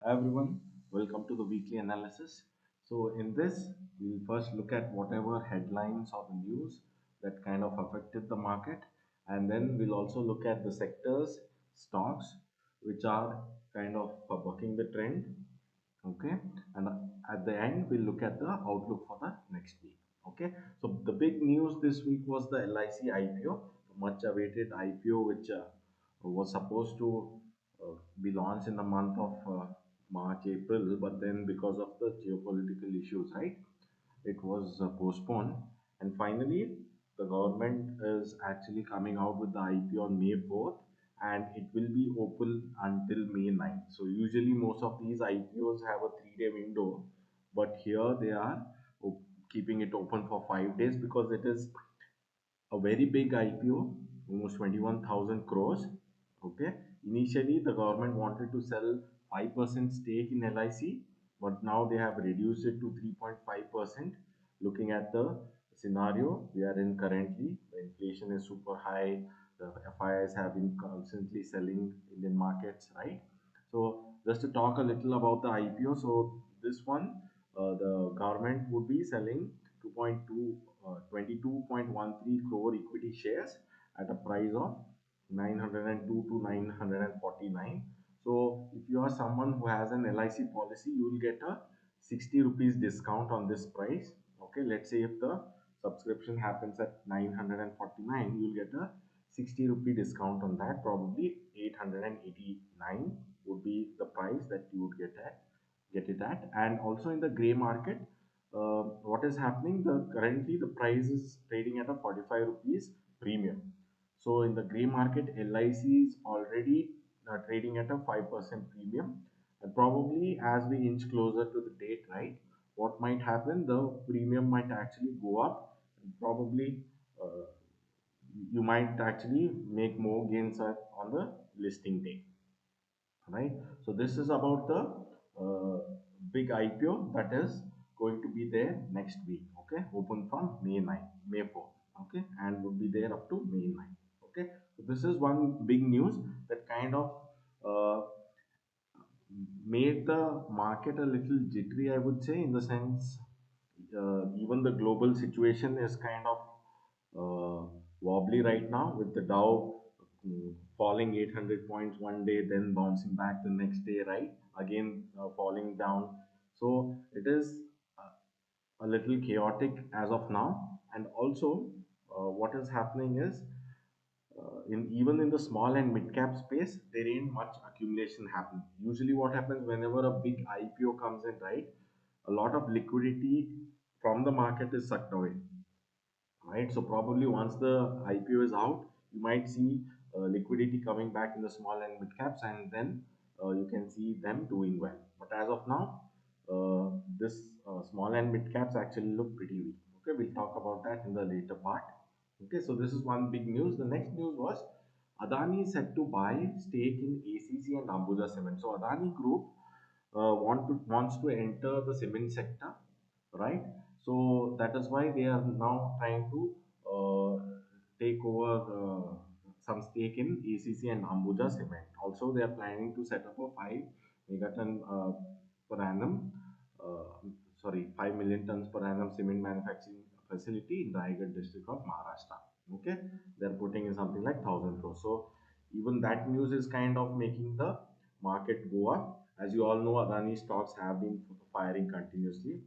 Hi everyone, welcome to the weekly analysis. So in this, we'll first look at whatever headlines or the news that kind of affected the market, and then we'll also look at the sectors, stocks, which are kind of bucking the trend. Okay, and at the end, we'll look at the outlook for the next week. Okay, so the big news this week was the LIC IPO, much awaited IPO, which was supposed to be launched in the month of March, April, but then because of the geopolitical issues, right, it was postponed. And finally, the government is actually coming out with the IPO on May 4th, and it will be open until May 9th. So usually most of these IPOs have a 3-day window, but here they are keeping it open for 5 days because it is a very big IPO, almost 21,000 crores. Okay, initially the government wanted to sell 5% stake in LIC, but now they have reduced it to 3.5%. Looking at the scenario we are in currently, the inflation is super high, the FIs have been constantly selling Indian markets, right? So, just to talk a little about the IPO, so this one, the government would be selling 22.13 crore equity shares at a price of 902 to 949. So if you are someone who has an LIC policy, you will get a 60 rupees discount on this price. Okay, let's say if the subscription happens at 949, you will get a 60 rupee discount on that. Probably 889 would be the price that you would get it at. And also in the gray market, what is happening, the currently the price is trading at a 45 rupees premium. So in the gray market, LIC is already trading at a 5% premium, and probably as we inch closer to the date, right, what might happen, the premium might actually go up, and probably uh, you might actually make more gains on the listing day, right? So this is about the big IPO that is going to be there next week. Okay, open from May 9th, May 4th. Okay, and would be there up to May 9th. Okay, so this is one big news that kind of uh, made the market a little jittery, I would say, in the sense even the global situation is kind of wobbly right now with the Dow falling 800 points one day, then bouncing back the next day, right? Again, falling down. So it is a little chaotic as of now. And also, what is happening is in even in the small and mid cap space, there ain't much accumulation happening. Usually, what happens whenever a big IPO comes in, right? A lot of liquidity from the market is sucked away, right? So probably once the IPO is out, you might see liquidity coming back in the small and mid caps, and then you can see them doing well. But as of now, this small and mid caps actually look pretty weak. Okay, we'll talk about that in the later part. Okay, so this is one big news. The next news was Adani is set to buy stake in ACC and Ambuja Cement. So Adani Group wants to enter the cement sector, right? So that is why they are now trying to take over some stake in ACC and Ambuja Cement. Also, they are planning to set up a 5 megaton per annum, sorry, 5 million tons per annum cement manufacturing facility in Raigad district of Maharashtra. Okay, they are putting in something like 1,000 crores. So even that news is kind of making the market go up. As you all know, Adani stocks have been firing continuously.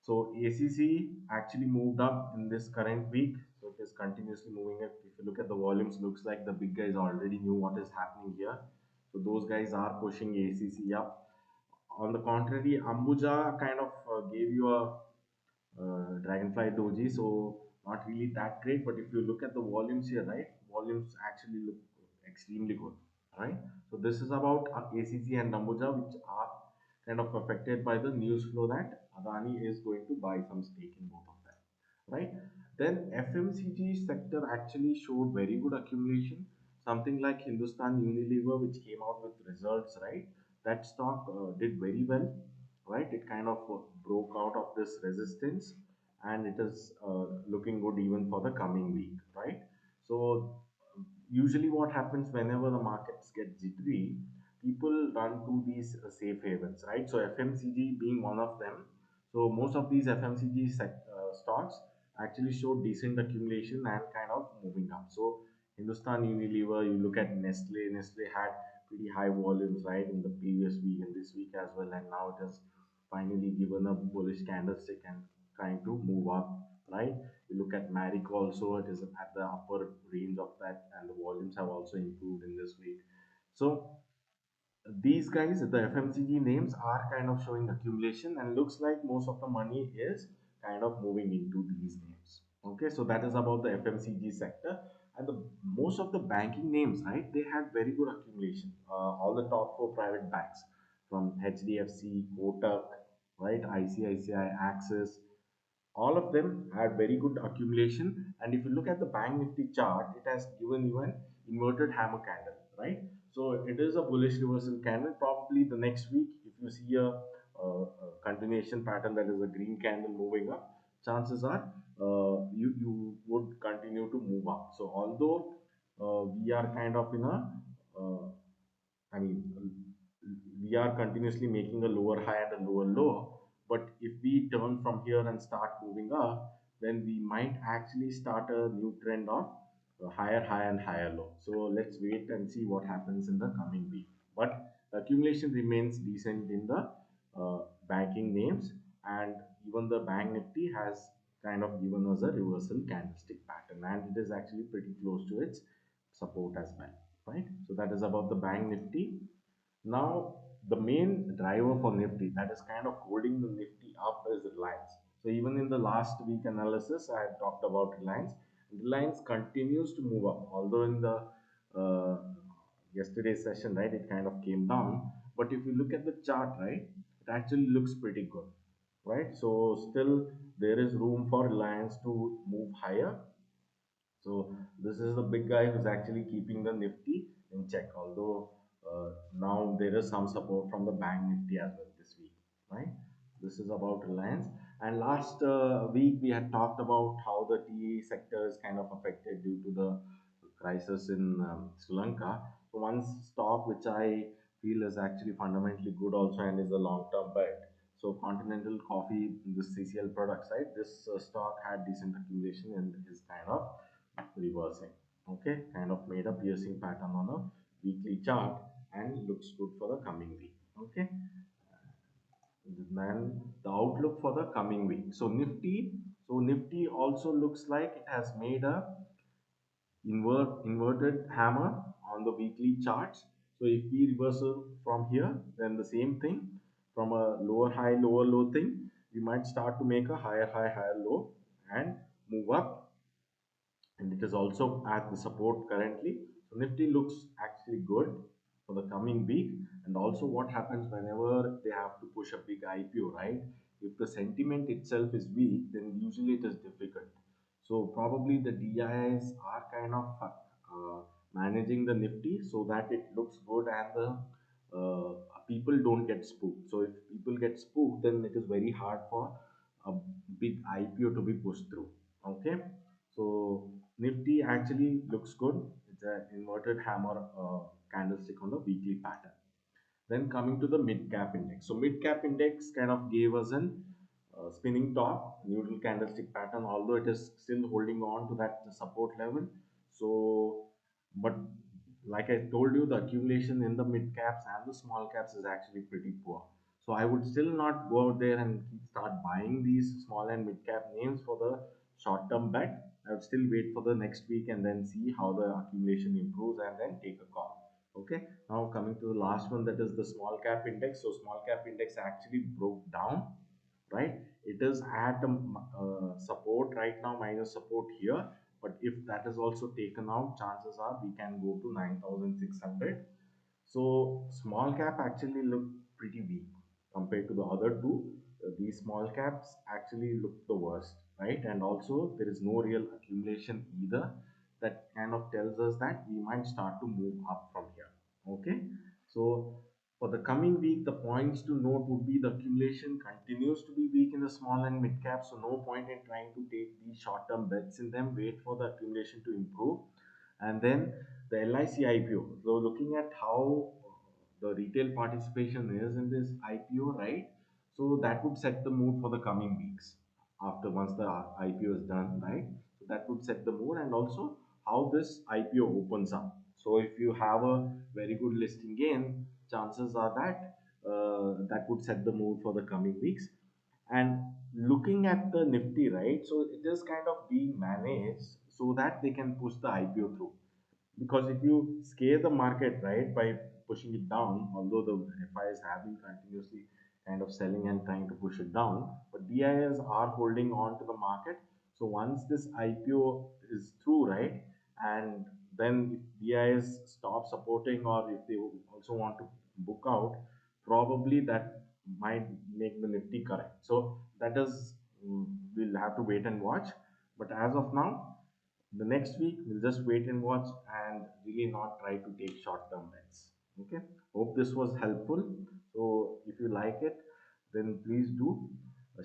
So ACC actually moved up in this current week. So it is continuously moving up. If you look at the volumes, looks like the big guys already knew what is happening here. So those guys are pushing ACC up. On the contrary, Ambuja kind of gave you a Dragonfly Doji, so not really that great. But if you look at the volumes here, right, volumes actually look extremely good, right? So this is about ACC and Ambuja, which are kind of affected by the news flow that Adani is going to buy some stake in both of them, right? Then FMCG sector actually showed very good accumulation. Something like Hindustan Unilever, which came out with results, right? That stock did very well, right? It kind of broke out of this resistance, and it is looking good even for the coming week, right? So usually what happens whenever the markets get jittery, people run to these safe havens, right? So FMCG being one of them. So most of these FMCG stocks actually show decent accumulation and kind of moving up. So Hindustan Unilever, you look at Nestle. Nestle had pretty high volumes, right, in the previous week and this week as well, and now it has finally given a bullish candlestick and trying to move up, right? You look at MARICO also, it is at the upper range of that, and the volumes have also improved in this week. So these guys, the FMCG names, are kind of showing accumulation, and looks like most of the money is kind of moving into these names. Okay, so that is about the FMCG sector. And the most of the banking names, right, they had very good accumulation. All the top four private banks, from HDFC, Kotak, right, ICICI, Axis, all of them had very good accumulation. And if you look at the bank nifty chart, it has given you an inverted hammer candle, right? So it is a bullish reversal candle. Probably the next week, if you see a continuation pattern, that is a green candle moving up, chances are you would continue to move up. So although we are kind of in a I mean, we are continuously making a lower high and a lower low. But if we turn from here and start moving up, then we might actually start a new trend of higher high and higher low. So let's wait and see what happens in the coming week. But the accumulation remains decent in the banking names, and even the bank nifty has kind of given us a reversal candlestick pattern, and it is actually pretty close to its support as well, right? So that is about the bank nifty. Now, the main driver for Nifty that is kind of holding the Nifty up is Reliance. So even in the last week analysis, I had talked about Reliance. Reliance continues to move up, although in the uh, yesterday's session, right, it kind of came down. But if you look at the chart, right, it actually looks pretty good, right? So still there is room for Reliance to move higher. So this is the big guy who's actually keeping the Nifty in check. Although now there is some support from the bank Nifty as well this week, right? This is about Reliance. And last week we had talked about how the tea sector is kind of affected due to the crisis in Sri Lanka. So one stock which I feel is actually fundamentally good also and is a long-term bet. So Continental Coffee, this CCL products, right? This stock had decent accumulation and is kind of reversing. Okay, kind of made a piercing pattern on a weekly chart and looks good for the coming week. Okay, then the outlook for the coming week. So Nifty also looks like it has made a inverted hammer on the weekly charts. So if we reversal from here, then the same thing, from a lower high, lower low thing, we might start to make a higher high, higher low and move up, and it is also at the support currently. So Nifty looks actually good for the coming week. And also what happens whenever they have to push a big IPO, right? If the sentiment itself is weak, then usually it is difficult. So probably the DIs are kind of managing the Nifty so that it looks good and the people don't get spooked. So if people get spooked, then it is very hard for a big IPO to be pushed through. Okay, so Nifty actually looks good. It's an inverted hammer candlestick on the weekly pattern. Then coming to the mid cap index. So mid cap index kind of gave us an spinning top neutral candlestick pattern, although it is still holding on to that support level. So, but like I told you, the accumulation in the mid caps and the small caps is actually pretty poor. So I would still not go out there and start buying these small and mid cap names for the short term bet. I would still wait for the next week and then see how the accumulation improves and then take a call. Okay, now coming to the last one, that is the small cap index. So small cap index actually broke down, right? It is at support right now, minus support here. But if that is also taken out, chances are we can go to 9,600. So small cap actually look pretty weak compared to the other two. These small caps actually look the worst, right? And also there is no real accumulation either. That kind of tells us that we might start to move up from here. Okay, so for the coming week, the points to note would be the accumulation continues to be weak in the small and mid cap. So no point in trying to take these short term bets in them. Wait for the accumulation to improve. And then the LIC IPO. So looking at how the retail participation is in this IPO, right? So that would set the mood for the coming weeks after once the IPO is done, right? So that would set the mood, and also how this IPO opens up. So if you have a very good listing gain, chances are that that would set the mood for the coming weeks. And looking at the Nifty, right? So it is kind of being managed so that they can push the IPO through. Because if you scare the market, right, by pushing it down, although the FIs have been continuously kind of selling and trying to push it down, but DIs are holding on to the market. So once this IPO is through, right, and then if DIs stop supporting, or if they also want to book out, probably that might make the Nifty correct. So that is, we'll have to wait and watch. But as of now, the next week we'll just wait and watch and really not try to take short term bets. Okay, hope this was helpful. So if you like it, then please do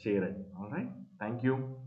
share it. All right, thank you.